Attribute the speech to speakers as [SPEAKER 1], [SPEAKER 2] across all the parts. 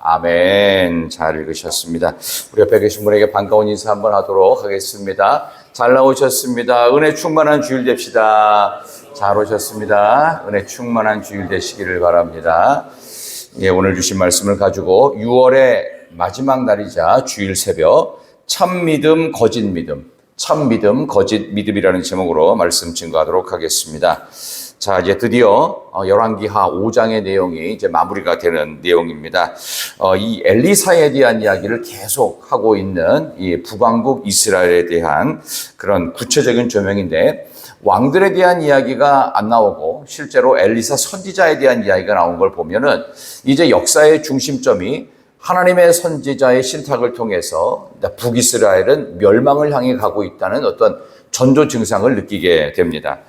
[SPEAKER 1] 아멘. 잘 읽으셨습니다. 우리 옆에 계신 분에게 반가운 인사 한번 하도록 하겠습니다. 잘 나오셨습니다. 은혜 충만한 주일 됩시다. 잘 오셨습니다. 은혜 충만한 주일 되시기를 바랍니다. 예, 오늘 주신 말씀을 가지고 6월의 마지막 날이자 주일 새벽 참 믿음, 거짓 믿음, 참 믿음, 거짓 믿음이라는 제목으로 말씀 증거하도록 하겠습니다. 자, 이제 드디어 열왕기하 5장의 내용이 이제 마무리가 되는 내용입니다. 이 엘리사에 대한 이야기를 계속 하고 있는 이 북왕국 이스라엘에 대한 그런 구체적인 조명인데, 왕들에 대한 이야기가 안 나오고 실제로 엘리사 선지자에 대한 이야기가 나온 걸 보면은 이제 역사의 중심점이 하나님의 선지자의 신탁을 통해서 북이스라엘은 멸망을 향해 가고 있다는 어떤 전조 증상을 느끼게 됩니다.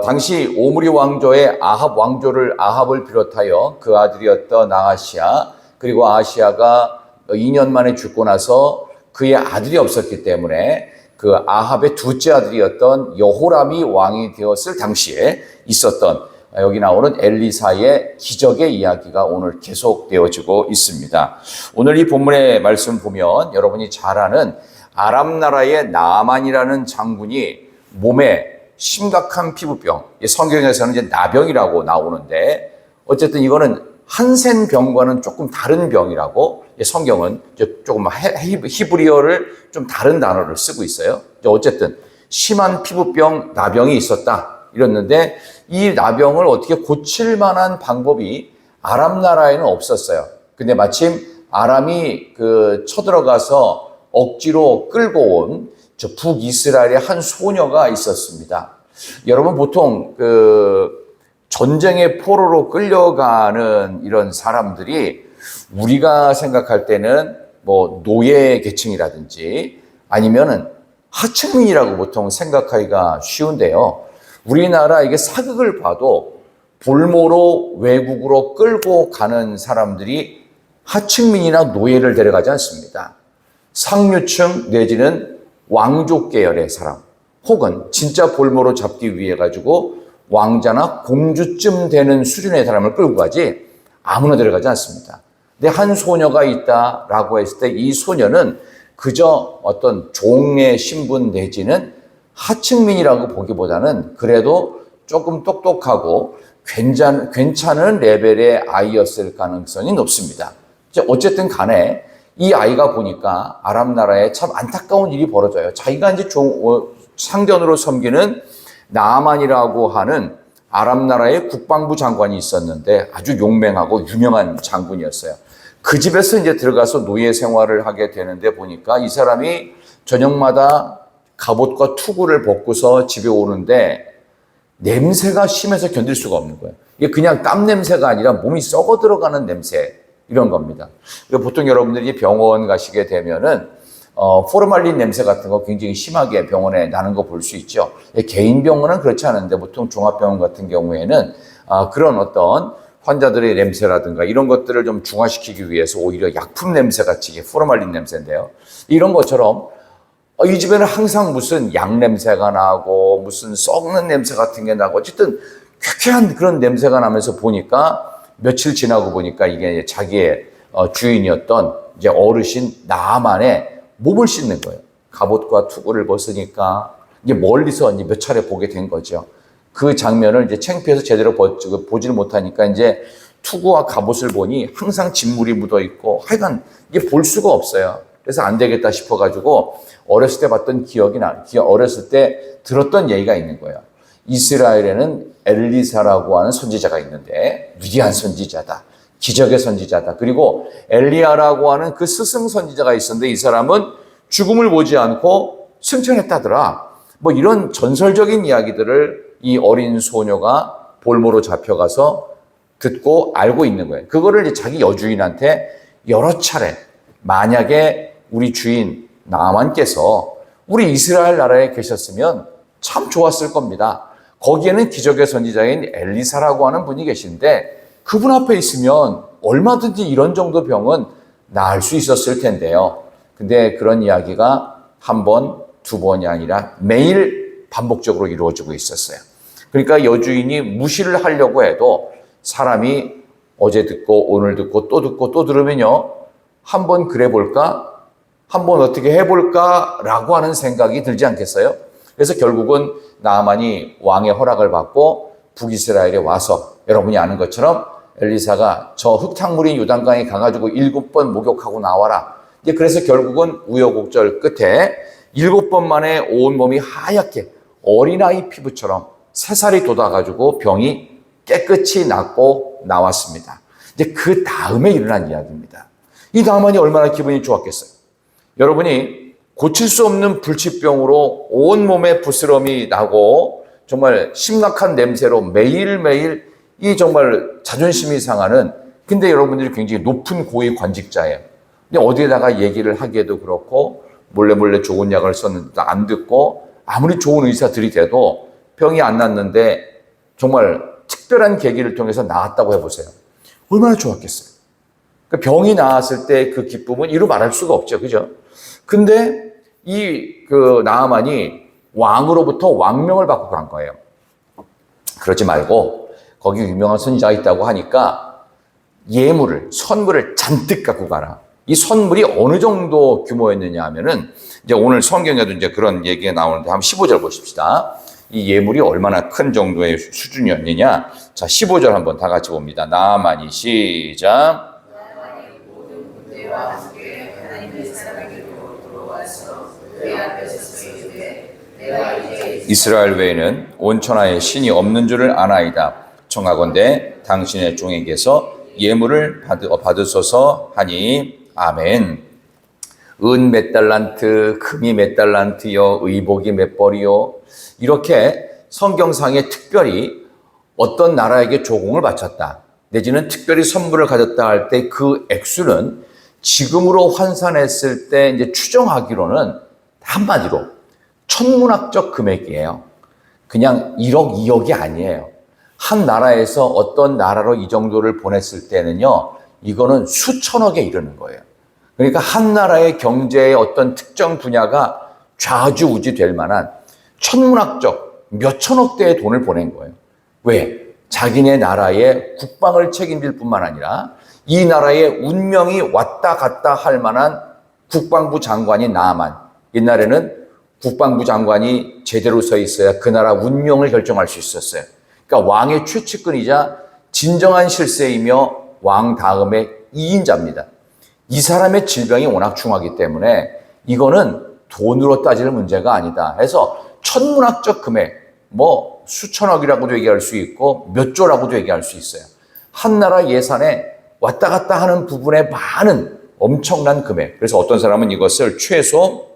[SPEAKER 1] 당시 오므리 왕조의 아합을 비롯하여 그 아들이었던 아하시아, 그리고 아하시아가 2년 만에 죽고 나서 그의 아들이 없었기 때문에 그 아합의 둘째 아들이었던 여호람이 왕이 되었을 당시에 있었던, 여기 나오는 엘리사의 기적의 이야기가 오늘 계속되어지고 있습니다. 오늘 이 본문의 말씀 보면 여러분이 잘 아는 아람 나라의 나아만이라는 장군이 몸에 심각한 피부병, 성경에서는 이제 나병이라고 나오는데, 어쨌든 이거는 한센병과는 조금 다른 병이라고 성경은 조금 히브리어를 좀 다른 단어를 쓰고 있어요. 어쨌든 심한 피부병, 나병이 있었다 이랬는데, 이 나병을 어떻게 고칠 만한 방법이 아람 나라에는 없었어요. 근데 마침 아람이 쳐들어가서 억지로 끌고 온 저 북이스라엘의 한 소녀가 있었습니다. 여러분, 보통 전쟁의 포로로 끌려가는 이런 사람들이 우리가 생각할 때는 뭐 노예 계층이라든지 아니면은 하층민이라고 보통 생각하기가 쉬운데요. 우리나라 이게 사극을 봐도 볼모로 외국으로 끌고 가는 사람들이 하층민이나 노예를 데려가지 않습니다. 상류층 내지는 왕족 계열의 사람, 혹은 진짜 볼모로 잡기 위해 가지고 왕자나 공주쯤 되는 수준의 사람을 끌고 가지 아무나 데려가지 않습니다. 근데 한 소녀가 있다라고 했을 때 이 소녀는 그저 어떤 종의 신분 내지는 하층민이라고 보기보다는 그래도 조금 똑똑하고 괜찮은 레벨의 아이였을 가능성이 높습니다. 어쨌든 간에 이 아이가 보니까 아람 나라에 참 안타까운 일이 벌어져요. 자기가 이제 상전으로 섬기는 나아만이라고 하는 아람 나라의 국방부 장관이 있었는데 아주 용맹하고 유명한 장군이었어요. 그 집에서 이제 들어가서 노예 생활을 하게 되는데, 보니까 이 사람이 저녁마다 갑옷과 투구를 벗고서 집에 오는데 냄새가 심해서 견딜 수가 없는 거예요. 이게 그냥 땀 냄새가 아니라 몸이 썩어 들어가는 냄새, 이런 겁니다. 보통 여러분들이 병원 가시게 되면은 포르말린 냄새 같은 거 굉장히 심하게 병원에 나는 거 볼 수 있죠. 개인 병원은 그렇지 않은데 보통 종합병원 같은 경우에는 그런 어떤 환자들의 냄새라든가 이런 것들을 좀 중화시키기 위해서 오히려 약품 냄새 같이, 포르말린 냄새인데요. 이런 것처럼 이 집에는 항상 무슨 양 냄새가 나고 무슨 썩는 냄새 같은 게 나고, 어쨌든 쾌쾌한 그런 냄새가 나면서 보니까 며칠 지나고 보니까 이게 자기의 주인이었던 이제 어르신 나아만의 몸을 씻는 거예요. 갑옷과 투구를 벗으니까 이제 멀리서 이제 몇 차례 보게 된 거죠. 그 장면을 이제 창피해서 제대로 보지를 못하니까 이제 투구와 갑옷을 보니 항상 진물이 묻어 있고, 하여간 이게 볼 수가 없어요. 그래서 안 되겠다 싶어가지고 어렸을 때 봤던 어렸을 때 들었던 얘기가 있는 거예요. 이스라엘에는 엘리사라고 하는 선지자가 있는데 위대한 선지자다, 기적의 선지자다. 그리고 엘리야라고 하는 그 스승 선지자가 있었는데 이 사람은 죽음을 보지 않고 승천했다더라. 뭐 이런 전설적인 이야기들을 이 어린 소녀가 볼모로 잡혀가서 듣고 알고 있는 거예요. 그거를 이제 자기 여주인한테 여러 차례, 만약에 우리 주인 나만께서 우리 이스라엘 나라에 계셨으면 참 좋았을 겁니다. 거기에는 기적의 선지자인 엘리사라고 하는 분이 계신데 그분 앞에 있으면 얼마든지 이런 정도 병은 나을 수 있었을 텐데요. 근데 그런 이야기가 한 번, 두 번이 아니라 매일 반복적으로 이루어지고 있었어요. 그러니까 여주인이 무시를 하려고 해도 사람이 어제 듣고 오늘 듣고 또 들으면요. 한번 그래 볼까? 한번 어떻게 해볼까? 라고 하는 생각이 들지 않겠어요? 그래서 결국은 나아만이 왕의 허락을 받고 북이스라엘에 와서 여러분이 아는 것처럼 엘리사가 저 흙탕물인 요단강에 가가지고 7번 목욕하고 나와라. 이제 그래서 결국은 우여곡절 끝에 7번 만에 온몸이 하얗게 어린아이 피부처럼 새살이 돋아가지고 병이 깨끗이 낫고 나왔습니다. 이제 그 다음에 일어난 이야기입니다. 이 나아만이 얼마나 기분이 좋았겠어요. 여러분이 고칠 수 없는 불치병으로 온몸에 부스럼이 나고 정말 심각한 냄새로 매일매일 이 정말 자존심이 상하는, 근데 여러분들이 굉장히 높은 고위 관직자예요. 근데 어디에다가 얘기를 하기에도 그렇고 몰래 좋은 약을 썼는데도 안 듣고 아무리 좋은 의사들이 돼도 병이 안 낫는데 정말 특별한 계기를 통해서 나았다고 해보세요. 얼마나 좋았겠어요. 그러니까 병이 나았을 때 그 기쁨은 이루 말할 수가 없죠. 그죠? 근데 그 나아만이 왕으로부터 왕명을 받고 간 거예요. 그러지 말고 거기 유명한 선지자가 있다고 하니까 예물을, 선물을 잔뜩 갖고 가라. 이 선물이 어느 정도 규모였느냐 하면은 이제 오늘 성경에도 이제 그런 얘기가 나오는데 한번 15절 보십시다. 이 예물이 얼마나 큰 정도의 수준이었느냐. 자, 15절 한번 다 같이 봅니다. 나아만이 시작.
[SPEAKER 2] 나아만이 모든 군대와 함께 하나님의 사람에게로 돌아와서 그의 앞에서 서 이르되 내가 이제
[SPEAKER 1] 이스라엘 외에는 온 천하에 신이 없는 줄을 아나이다. 청하건대 당신의 종에게서 예물을 받으소서 하니 아멘. 은 몇 달란트, 금이 몇 달란트요, 의복이 몇 벌이요. 이렇게 성경상에 특별히 어떤 나라에게 조공을 바쳤다, 내지는 특별히 선물을 가졌다 할 때 그 액수는 지금으로 환산했을 때 이제 추정하기로는 한마디로 천문학적 금액이에요. 그냥 1억, 2억이 아니에요. 한 나라에서 어떤 나라로 이 정도를 보냈을 때는요, 이거는 수천억에 이르는 거예요. 그러니까 한 나라의 경제의 어떤 특정 분야가 좌지우지 될 만한 천문학적 몇천억 대의 돈을 보낸 거예요. 왜? 자기네 나라의 국방을 책임질 뿐만 아니라 이 나라의 운명이 왔다 갔다 할 만한 국방부 장관인 나아만. 옛날에는 국방부 장관이 제대로 서 있어야 그 나라 운명을 결정할 수 있었어요. 그러니까 왕의 최측근이자 진정한 실세이며 왕 다음에 2인자입니다. 이 사람의 질병이 워낙 중하기 때문에 이거는 돈으로 따질 문제가 아니다 해서 천문학적 금액, 뭐 수천억이라고도 얘기할 수 있고 몇 조라고도 얘기할 수 있어요. 한 나라 예산에 왔다 갔다 하는 부분에 많은 엄청난 금액. 그래서 어떤 사람은 이것을 최소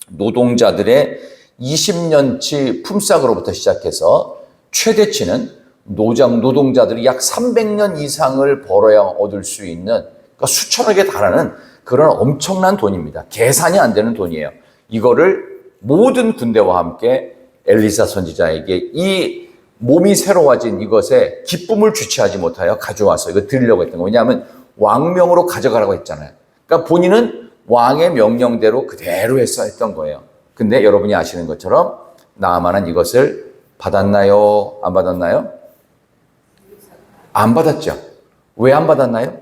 [SPEAKER 1] 노동자들의 20년치 품삯으로부터 시작해서 최대치는 노동자들이 약 300년 이상을 벌어야 얻을 수 있는, 그러니까 수천억에 달하는 그런 엄청난 돈입니다. 계산이 안 되는 돈이에요. 이거를 모든 군대와 함께 엘리사 선지자에게 이 몸이 새로워진 이것에 기쁨을 주체하지 못하여 가져와서 이거 드리려고 했던 거예요. 왜냐하면 왕명으로 가져가라고 했잖아요. 그러니까 본인은 왕의 명령대로 그대로 했던 거예요. 근데 여러분이 아시는 것처럼 나아만은 이것을 받았나요? 안 받았나요? 안 받았죠. 왜 안 받았나요?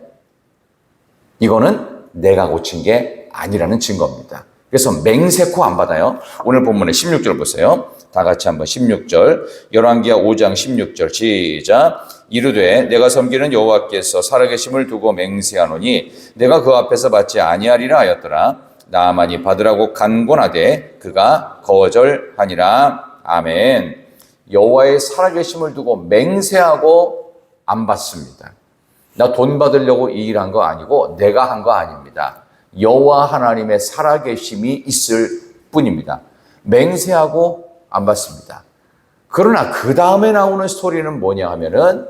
[SPEAKER 1] 이거는 내가 고친 게 아니라는 증거입니다. 그래서 맹세코 안 받아요. 오늘 본문의 16절 보세요. 다 같이 한번 16절. 열왕기하 5장 16절 시작. 이르되 내가 섬기는 여호와께서 살아계심을 두고 맹세하노니 내가 그 앞에서 받지 아니하리라 하였더라. 나아만이 받으라고 간곤하되 그가 거절하니라. 아멘. 여호와의 살아계심을 두고 맹세하고 안 받습니다. 나 돈 받으려고 이 일한 거 아니고 내가 한 거 아닙니다. 여호와 하나님의 살아계심이 있을 뿐입니다. 맹세하고 안 받습니다. 그러나 그 다음에 나오는 스토리는 뭐냐 하면은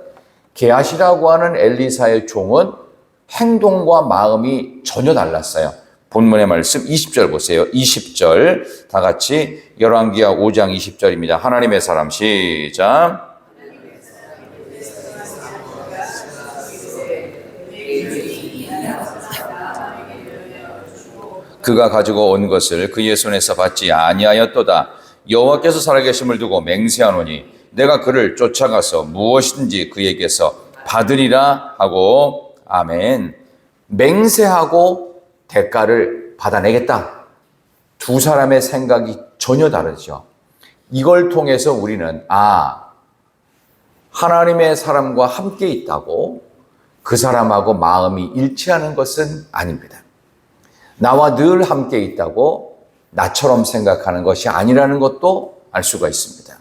[SPEAKER 1] 게하시라고 하는 엘리사의 종은 행동과 마음이 전혀 달랐어요. 본문의 말씀 20절 보세요. 20절 다 같이 열왕기하 5장 20절입니다. 하나님의 사람 시작. 그가 가지고 온 것을 그의 손에서 받지 아니하였도다. 여호와께서 살아계심을 두고 맹세하노니 내가 그를 쫓아가서 무엇인지 그에게서 받으리라 하고 아멘. 맹세하고 대가를 받아내겠다. 두 사람의 생각이 전혀 다르죠. 이걸 통해서 우리는 하나님의 사람과 함께 있다고 그 사람하고 마음이 일치하는 것은 아닙니다. 나와 늘 함께 있다고 나처럼 생각하는 것이 아니라는 것도 알 수가 있습니다.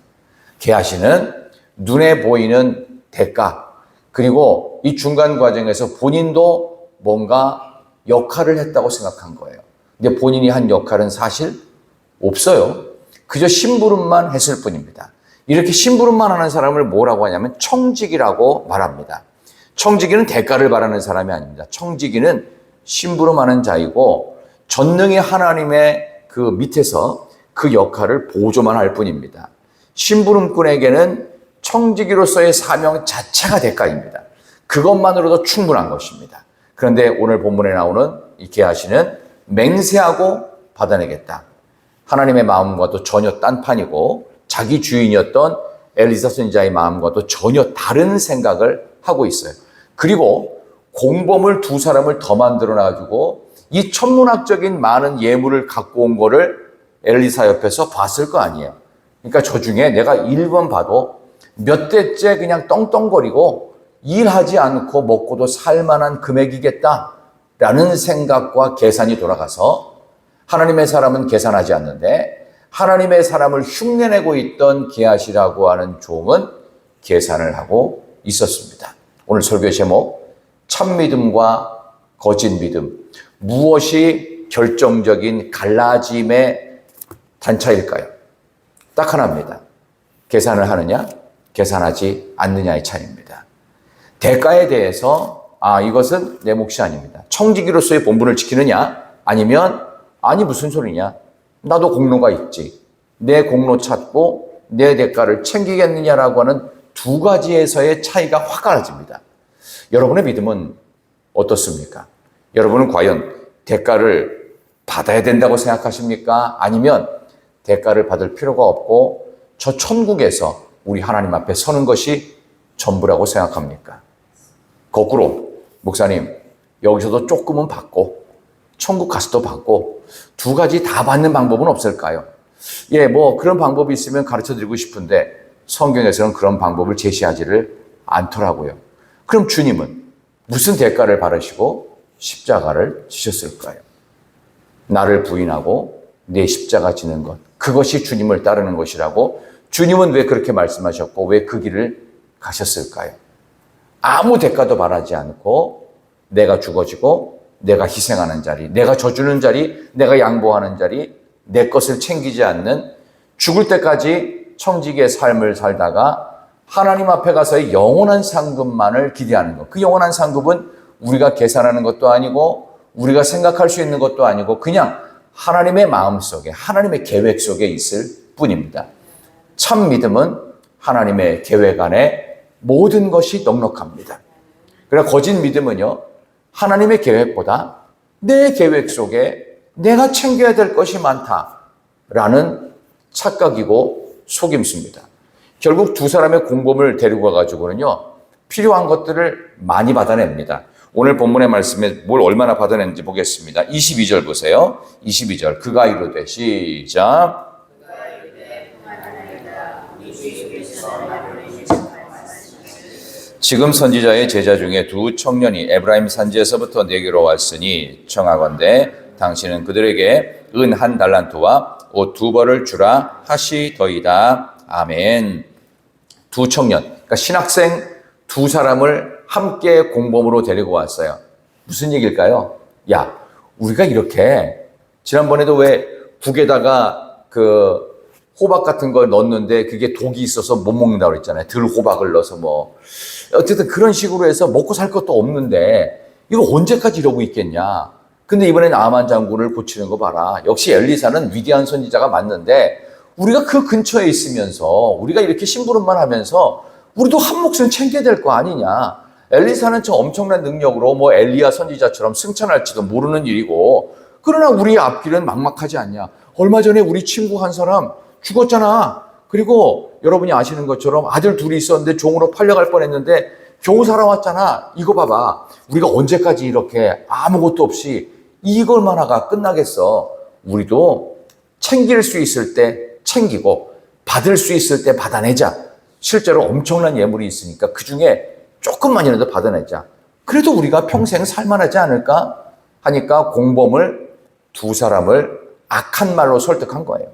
[SPEAKER 1] 게하시는 눈에 보이는 대가, 그리고 이 중간 과정에서 본인도 뭔가 역할을 했다고 생각한 거예요. 근데 본인이 한 역할은 사실 없어요. 그저 심부름만 했을 뿐입니다. 이렇게 심부름만 하는 사람을 뭐라고 하냐면 청지기라고 말합니다. 청지기는 대가를 바라는 사람이 아닙니다. 청지기는 심부름하는 자이고 전능의 하나님의 그 밑에서 그 역할을 보조만 할 뿐입니다. 심부름꾼에게는 청지기로서의 사명 자체가 대가입니다. 그것만으로도 충분한 것입니다. 그런데 오늘 본문에 나오는 이 게하시는 맹세하고 받아내겠다. 하나님의 마음과도 전혀 딴판이고 자기 주인이었던 엘리사 선지자의 마음과도 전혀 다른 생각을 하고 있어요. 그리고 공범을 두 사람을 더 만들어놔가지고 이 천문학적인 많은 예물을 갖고 온 거를 엘리사 옆에서 봤을 거 아니에요. 그러니까 저 중에 내가 1번 봐도 몇 대째 그냥 떵떵거리고 일하지 않고 먹고도 살만한 금액이겠다라는 생각과 계산이 돌아가서 하나님의 사람은 계산하지 않는데 하나님의 사람을 흉내내고 있던 게하시라고 하는 종은 계산을 하고 있었습니다. 오늘 설교의 제목, 참믿음과 거짓 믿음. 무엇이 결정적인 갈라짐의 단차일까요? 딱 하나입니다. 계산을 하느냐, 계산하지 않느냐의 차이입니다. 대가에 대해서 이것은 내 몫이 아닙니다. 청지기로서의 본분을 지키느냐, 아니면 아니 무슨 소리냐, 나도 공로가 있지, 내 공로 찾고 내 대가를 챙기겠느냐라고 하는 두 가지에서의 차이가 확 갈라집니다. 여러분의 믿음은 어떻습니까? 여러분은 과연 대가를 받아야 된다고 생각하십니까? 아니면 대가를 받을 필요가 없고 저 천국에서 우리 하나님 앞에 서는 것이 전부라고 생각합니까? 거꾸로 목사님, 여기서도 조금은 받고 천국 가서도 받고 두 가지 다 받는 방법은 없을까요? 그런 방법이 있으면 가르쳐 드리고 싶은데 성경에서는 그런 방법을 제시하지를 않더라고요. 그럼 주님은 무슨 대가를 바르시고 십자가를 지셨을까요? 나를 부인하고 내 십자가 지는 것, 그것이 주님을 따르는 것이라고 주님은 왜 그렇게 말씀하셨고 왜 그 길을 가셨을까요? 아무 대가도 바라지 않고 내가 죽어지고 내가 희생하는 자리, 내가 져주는 자리, 내가 양보하는 자리, 내 것을 챙기지 않는 죽을 때까지 청지기의 삶을 살다가 하나님 앞에 가서의 영원한 상급만을 기대하는 것. 그 영원한 상급은 우리가 계산하는 것도 아니고 우리가 생각할 수 있는 것도 아니고 그냥 하나님의 마음 속에, 하나님의 계획 속에 있을 뿐입니다. 참 믿음은 하나님의 계획 안에 모든 것이 넉넉합니다. 그러나 거짓 믿음은요, 하나님의 계획보다 내 계획 속에 내가 챙겨야 될 것이 많다라는 착각이고 속임수입니다. 결국 두 사람의 공범을 데리고 가가지고는요, 필요한 것들을 많이 받아냅니다. 오늘 본문의 말씀에 뭘 얼마나 받아냈는지 보겠습니다. 22절 보세요. 22절. 그가 이르되 시작. 지금 선지자의 제자 중에 두 청년이 에브라임 산지에서부터 내게로 왔으니 청하건대 당신은 그들에게 은 1달란트와 옷 2벌을 주라 하시더이다. 아멘. 두 청년, 그러니까 신학생 두 사람을 함께 공범으로 데리고 왔어요. 무슨 얘기일까요? 우리가 이렇게 지난번에도 왜 국에다가 그 호박 같은 걸 넣었는데 그게 독이 있어서 못 먹는다고 그랬잖아요. 들호박을 넣어서 어쨌든 그런 식으로 해서 먹고 살 것도 없는데 이거 언제까지 이러고 있겠냐. 근데 이번에 나아만 장군을 고치는 거 봐라. 역시 엘리사는 위대한 선지자가 맞는데 우리가 그 근처에 있으면서 우리가 이렇게 심부름만 하면서 우리도 한 몫은 챙겨야 될 거 아니냐. 엘리사는 저 엄청난 능력으로 엘리야 선지자처럼 승천할지도 모르는 일이고, 그러나 우리의 앞길은 막막하지 않냐. 얼마 전에 우리 친구 한 사람 죽었잖아. 그리고 여러분이 아시는 것처럼 아들 둘이 있었는데 종으로 팔려갈 뻔했는데 겨우 살아왔잖아. 이거 봐봐. 우리가 언제까지 이렇게 아무것도 없이 이걸만 하가 끝나겠어. 우리도 챙길 수 있을 때 챙기고 받을 수 있을 때 받아내자. 실제로 엄청난 예물이 있으니까 그중에 조금만이라도 받아내자. 그래도 우리가 평생 살만하지 않을까 하니까 공범을 두 사람을 악한 말로 설득한 거예요.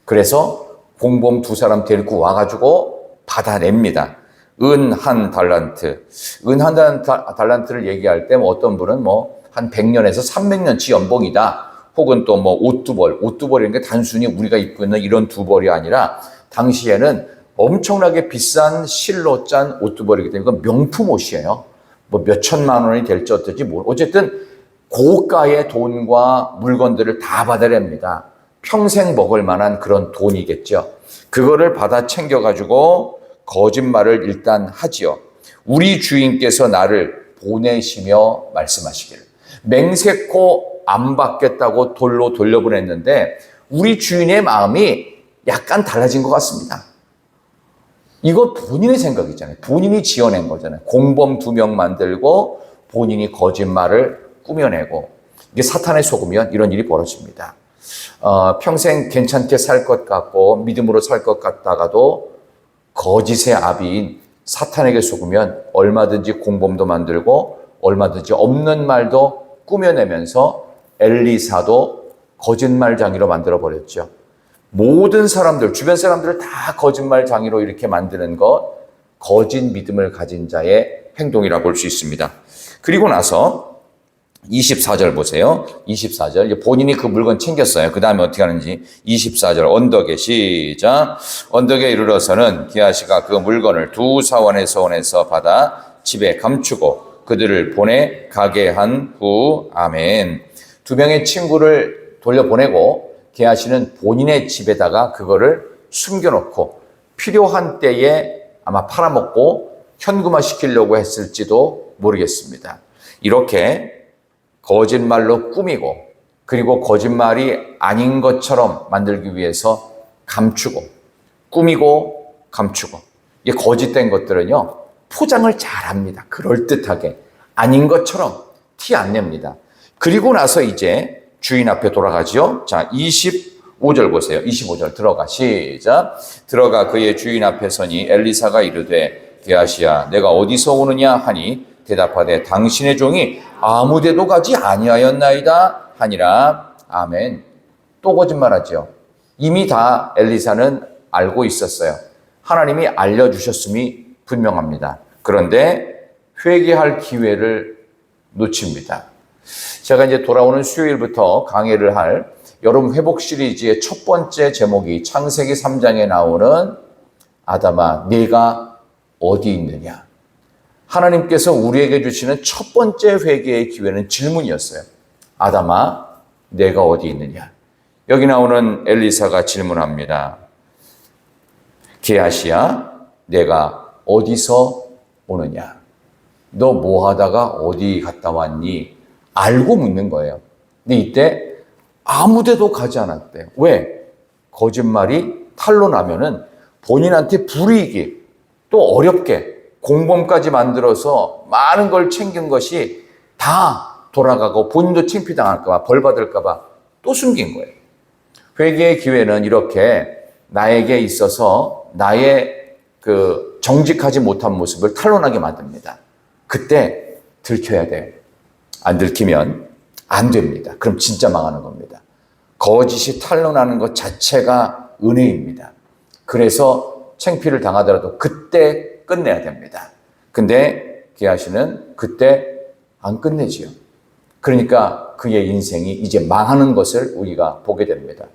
[SPEAKER 1] 그래서 공범 두 사람 데리고 와가지고 받아냅니다. 은 한 달란트. 은 한 달란트를 얘기할 때 어떤 분은 한 100년에서 300년치 연봉이다. 혹은 또 옷두벌. 옷두벌이라는 게 단순히 우리가 입고 있는 이런 두벌이 아니라 당시에는 엄청나게 비싼 실로 짠 옷두벌이기 때문에 이건 명품 옷이에요. 몇 천만 원이 될지 어떨지 어쨌든 고가의 돈과 물건들을 다 받아냅니다. 평생 먹을 만한 그런 돈이겠죠. 그거를 받아 챙겨가지고 거짓말을 일단 하지요. 우리 주인께서 나를 보내시며 말씀하시기를. 맹세코 안 받겠다고 돌로 돌려보냈는데 우리 주인의 마음이 약간 달라진 것 같습니다. 이거 본인의 생각이잖아요. 본인이 지어낸 거잖아요. 공범 2명 만들고 본인이 거짓말을 꾸며내고 이게 사탄에 속으면 이런 일이 벌어집니다. 평생 괜찮게 살 것 같고 믿음으로 살 것 같다가도 거짓의 아비인 사탄에게 속으면 얼마든지 공범도 만들고 얼마든지 없는 말도 꾸며내면서 엘리사도 거짓말장이로 만들어버렸죠. 모든 사람들, 주변 사람들을 다 거짓말장이로 이렇게 만드는 것, 거짓 믿음을 가진 자의 행동이라고 볼 수 있습니다. 그리고 나서 24절 보세요. 24절. 본인이 그 물건 챙겼어요. 그 다음에 어떻게 하는지. 24절. 언덕에 시작. 언덕에 이르러서는 기하시가 그 물건을 두 사원의 소원에서 받아 집에 감추고 그들을 보내 가게 한 후. 아멘. 2명의 친구를 돌려보내고 게하시는 본인의 집에다가 그거를 숨겨놓고 필요한 때에 아마 팔아먹고 현금화 시키려고 했을지도 모르겠습니다. 이렇게 거짓말로 꾸미고 그리고 거짓말이 아닌 것처럼 만들기 위해서 감추고 꾸미고 감추고 이게 거짓된 것들은요 포장을 잘합니다. 그럴듯하게 아닌 것처럼 티 안 냅니다. 그리고 나서 이제 주인 앞에 돌아가죠. 자, 25절 보세요. 25절 들어가 시작. 들어가 그의 주인 앞에 서니 엘리사가 이르되 게하시야 내가 어디서 오느냐 하니 대답하되 당신의 종이 아무데도 가지 아니하였나이다 하니라. 아멘. 또 거짓말하죠. 이미 다 엘리사는 알고 있었어요. 하나님이 알려주셨음이 분명합니다. 그런데 회개할 기회를 놓칩니다. 제가 이제 돌아오는 수요일부터 강의를 할 여름 회복 시리즈의 첫 번째 제목이 창세기 3장에 나오는 아담아 네가 어디 있느냐. 하나님께서 우리에게 주시는 첫 번째 회개의 기회는 질문이었어요. 아담아 내가 어디 있느냐. 여기 나오는 엘리사가 질문합니다. 게하시야 내가 어디서 오느냐. 너 뭐 하다가 어디 갔다 왔니? 알고 묻는 거예요. 근데 이때 아무데도 가지 않았대요. 왜? 거짓말이 탄로 나면은 본인한테 불이익이 또 어렵게 공범까지 만들어서 많은 걸 챙긴 것이 다 돌아가고 본인도 창피당할까 봐 벌 받을까 봐 또 숨긴 거예요. 회개의 기회는 이렇게 나에게 있어서 나의 그 정직하지 못한 모습을 탄로나게 만듭니다. 그때 들켜야 돼요. 안 들키면 안 됩니다. 그럼 진짜 망하는 겁니다. 거짓이 탄로나는 것 자체가 은혜입니다. 그래서 창피를 당하더라도 그때 끝내야 됩니다. 근데 게하시는 그때 안 끝내지요. 그러니까 그의 인생이 이제 망하는 것을 우리가 보게 됩니다.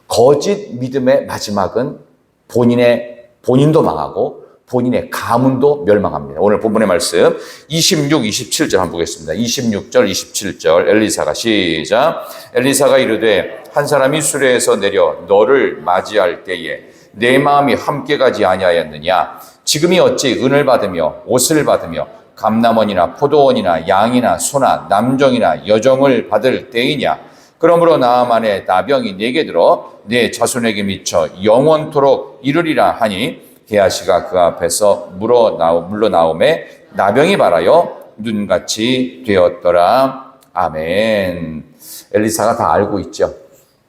[SPEAKER 1] 거짓 믿음의 마지막은 본인도 망하고 본인의 가문도 멸망합니다. 오늘 본문의 말씀 26, 27절 한번 보겠습니다. 26절, 27절 엘리사가 시작. 엘리사가 이르되 한 사람이 수레에서 내려 너를 맞이할 때에 내 마음이 함께 가지 아니하였느냐. 지금이 어찌 은을 받으며 옷을 받으며 감남원이나 포도원이나 양이나 소나 남정이나 여정을 받을 때이냐. 그러므로 나아만의 나병이 내게 들어 내 자손에게 미쳐 영원토록 이르리라 하니 게하시가 그 앞에서 물러나오매 나병이 발하여 눈같이 되었더라. 아멘. 엘리사가 다 알고 있죠.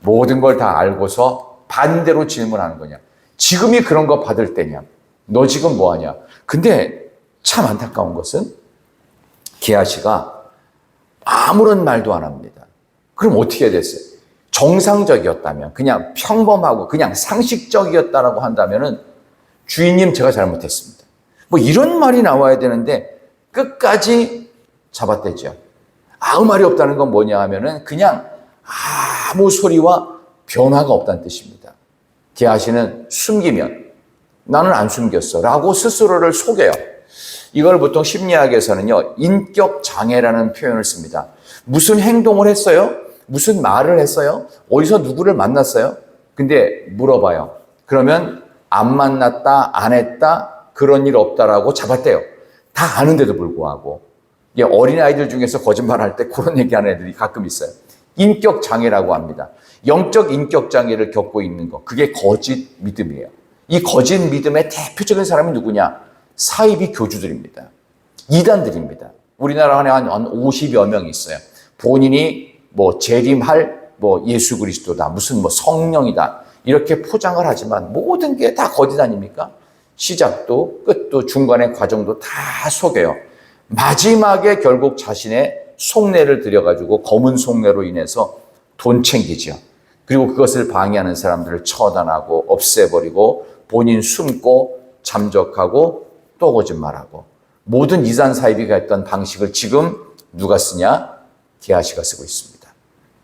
[SPEAKER 1] 모든 걸 다 알고서 반대로 질문하는 거냐. 지금이 그런 거 받을 때냐. 너 지금 뭐하냐. 근데 참 안타까운 것은 게하시가 아무런 말도 안 합니다. 그럼 어떻게 해야 됐어요? 정상적이었다면, 그냥 평범하고 그냥 상식적이었다라고 한다면은 주인님 제가 잘못했습니다. 뭐 이런 말이 나와야 되는데 끝까지 잡아떼죠. 아무 말이 없다는 건 뭐냐 하면은 그냥 아무 소리와 변화가 없다는 뜻입니다. 게하시는 숨기면 나는 안 숨겼어 라고 스스로를 속여요. 이걸 보통 심리학에서는요, 인격 장애라는 표현을 씁니다. 무슨 행동을 했어요? 무슨 말을 했어요? 어디서 누구를 만났어요? 근데 물어봐요. 그러면 안 만났다, 안 했다, 그런 일 없다라고 잡아떼요. 다 아는데도 불구하고. 어린아이들 중에서 거짓말할 때 그런 얘기하는 애들이 가끔 있어요. 인격 장애라고 합니다. 영적 인격 장애를 겪고 있는 거. 그게 거짓 믿음이에요. 이 거짓 믿음의 대표적인 사람이 누구냐? 사이비 교주들입니다. 이단들입니다. 우리나라 안에 한 50여 명 있어요. 본인이 재림할 예수 그리스도다. 무슨 성령이다. 이렇게 포장을 하지만 모든 게 다 거짓 아닙니까? 시작도 끝도 중간의 과정도 다 속여요. 마지막에 결국 자신의 속내를 들여가지고 검은 속내로 인해서 돈 챙기죠. 그리고 그것을 방해하는 사람들을 처단하고 없애버리고 본인 숨고 잠적하고 또 거짓말하고 모든 이단 사이비가 했던 방식을 지금 누가 쓰냐? 게하시가 쓰고 있습니다.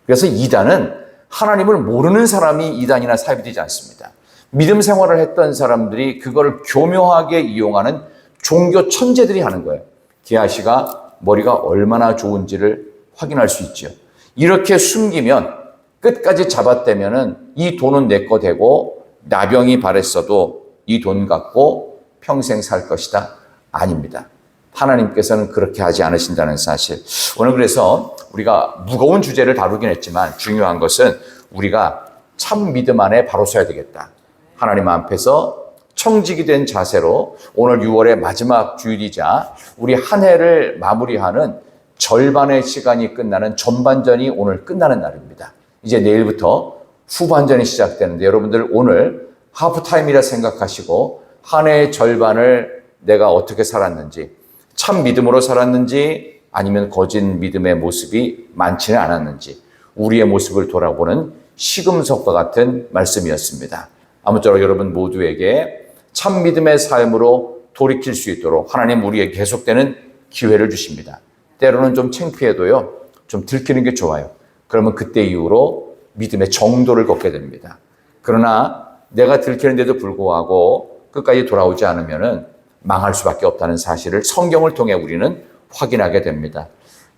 [SPEAKER 1] 그래서 이단은 하나님을 모르는 사람이 이단이나 사이비 되지 않습니다. 믿음 생활을 했던 사람들이 그걸 교묘하게 이용하는 종교 천재들이 하는 거예요. 게하시가 머리가 얼마나 좋은지를 확인할 수 있죠. 이렇게 숨기면 끝까지 잡아떼면은 이 돈은 내 거 되고 나병이 발했어도 이 돈 갖고 평생 살 것이다. 아닙니다. 하나님께서는 그렇게 하지 않으신다는 사실. 오늘 그래서 우리가 무거운 주제를 다루긴 했지만 중요한 것은 우리가 참 믿음 안에 바로 서야 되겠다. 하나님 앞에서 청지기 된 자세로 오늘 6월의 마지막 주일이자 우리 한 해를 마무리하는 절반의 시간이 끝나는 전반전이 오늘 끝나는 날입니다. 이제 내일부터 후반전이 시작되는데 여러분들 오늘 하프타임이라 생각하시고 한 해의 절반을 내가 어떻게 살았는지, 참 믿음으로 살았는지 아니면 거짓 믿음의 모습이 많지는 않았는지 우리의 모습을 돌아보는 시금석과 같은 말씀이었습니다. 아무쪼록 여러분 모두에게 참 믿음의 삶으로 돌이킬 수 있도록 하나님 우리에게 계속되는 기회를 주십니다. 때로는 좀 창피해도요, 좀 들키는 게 좋아요. 그러면 그때 이후로 믿음의 정도를 걷게 됩니다. 그러나 내가 들키는데도 불구하고 끝까지 돌아오지 않으면은 망할 수밖에 없다는 사실을 성경을 통해 우리는 확인하게 됩니다.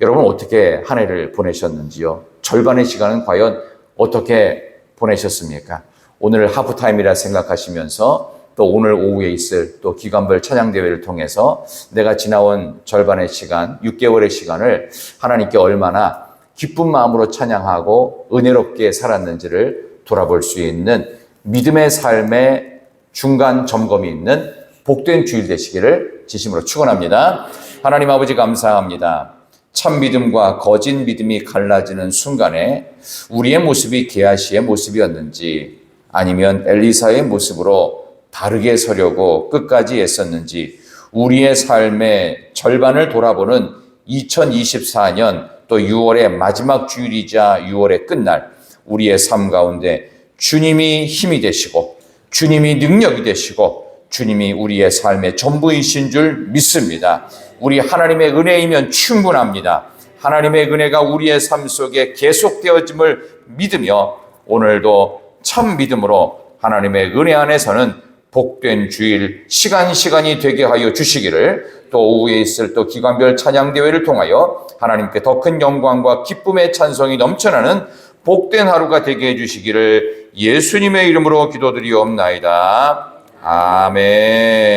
[SPEAKER 1] 여러분 어떻게 한 해를 보내셨는지요? 절반의 시간은 과연 어떻게 보내셨습니까? 오늘 하프타임이라 생각하시면서 또 오늘 오후에 있을 또 기간별 찬양대회를 통해서 내가 지나온 절반의 시간, 6개월의 시간을 하나님께 얼마나 기쁜 마음으로 찬양하고 은혜롭게 살았는지를 돌아볼 수 있는 믿음의 삶의 중간 점검이 있는 복된 주일 되시기를 진심으로 축원합니다. 하나님 아버지 감사합니다. 참 믿음과 거짓 믿음이 갈라지는 순간에 우리의 모습이 게하시의 모습이었는지 아니면 엘리사의 모습으로 다르게 서려고 끝까지 애썼는지 우리의 삶의 절반을 돌아보는 2024년 또 6월의 마지막 주일이자 6월의 끝날 우리의 삶 가운데 주님이 힘이 되시고 주님이 능력이 되시고 주님이 우리의 삶의 전부이신 줄 믿습니다. 우리 하나님의 은혜이면 충분합니다. 하나님의 은혜가 우리의 삶 속에 계속되어짐을 믿으며 오늘도 참 믿음으로 하나님의 은혜 안에서는 복된 주일 시간이 되게 하여 주시기를 또 오후에 있을 또 기간별 찬양대회를 통하여 하나님께 더 큰 영광과 기쁨의 찬송이 넘쳐나는 복된 하루가 되게 해주시기를 예수님의 이름으로 기도드리옵나이다. 아멘.